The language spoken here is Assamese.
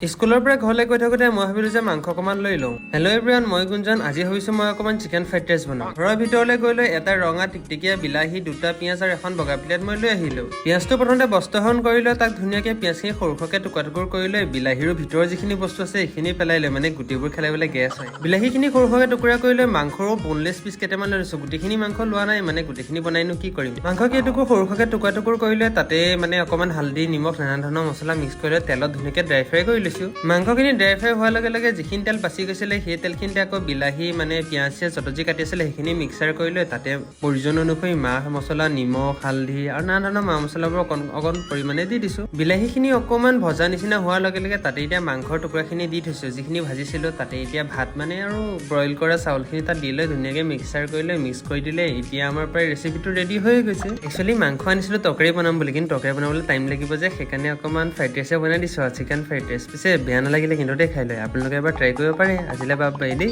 স্কুলৰ পৰা ঘৰলৈ গৈ থাকোঁতে মই ভাবিলোঁ যে মাংস অকণমান লৈ লওঁ। হেল্ল' এভৰিৱান, মই গুঞ্জন। আজি ভাবিছোঁ মই অকণমান চিকেন ফ্ৰাইড ৰাইচ বনাওঁ। ঘৰৰ ভিতৰলৈ গৈ লৈ এটা ৰঙা টিকটিকীয়া বিলাহী, দুটা পিঁয়াজ আৰু এখন বগা প্লেট মই লৈ আহিলোঁ। পিঁয়াজটো প্ৰথমতে বস্ত্ৰহৰণ কৰি লৈ তাক ধুনীয়াকৈ পিঁয়াজখিনি সৰু সৰুকৈ টুকুৰা টুকুৰ কৰি লৈ বিলাহীৰ ভিতৰৰ যিখিনি বস্তু আছে সেইখিনি পেলাই লৈ মানে গুটিবোৰ খেলাবলৈ গেছ হয়। বিলাহীখিনি সৰু সৰুকৈ টুকুৰা কৰি লৈ মাংসৰো বনলেছ পিচ কেইটামান লৈ লৈছোঁ। গোটেইখিনি মাংস লোৱা নাই, মানে গোটেইখিনি বনাইনো কি কৰিম। মাংস কেইটুকুৰ সৰু সৰুকৈ টুকুৰা টুকুৰ কৰি লৈ তাতে মানে অকণমান হালধি, নিমখ, নানা ধৰণৰ মছলা মিক্স কৰি লৈ তেলত ধুনীয়াকৈ ড্ৰাই ফ্ৰাই কৰি লৈছোঁ। মাংসখিনি ড্ৰাই ফ্ৰাই হোৱাৰ লগে লগে যিখিনি তেল বাচি গৈছিলে সেই তেলখিনিতে আকৌ বিলাহী মানে পিঁয়াজ যত যি কাটি আছিলে সেইখিনি মিক্সাৰ কৰি লৈ তাতে প্ৰয়োজন অনুসৰি মাহ মছলা, নিমখ, হালধি আৰু নানা ধৰণৰ মা মছলাবোৰ অকণ পৰিমাণে দি দিছোঁ। বিলাহীখিনি অকণমান ভজা নিচিনা হোৱাৰ লগে লগে তাতে এতিয়া মাংসৰ টুকুৰাখিনি দি থৈছোঁ। যিখিনি ভাজিছিলোঁ তাতে এতিয়া ভাত মানে আৰু ব্ৰইল কৰা চাউলখিনি তাত দি লৈ ধুনীয়াকৈ মিক্সাৰ কৰি লৈ মিক্স কৰি দিলে এতিয়া আমাৰ প্ৰায় ৰেচিপিটো ৰেডি হৈ গৈছে। একচুৱেলি মাংস আনিছিলোঁ তৰকাৰী বনাম বুলি, কিন্তু তৰকাৰী বনাবলৈ টাইম লাগিব যে সেইকাৰণে অকণমান ফ্ৰাইড ৰাইচে বনাই দিছোঁ আৰু চিকেন ফ্ৰাইড ৰাইচ। পিছে বেয়া নালাগিলে কিন্তু দেই খাই লৈ। আপোনালোকে এবাৰ ট্ৰাই কৰিব পাৰে। আজিলৈ বাই বাই দেই।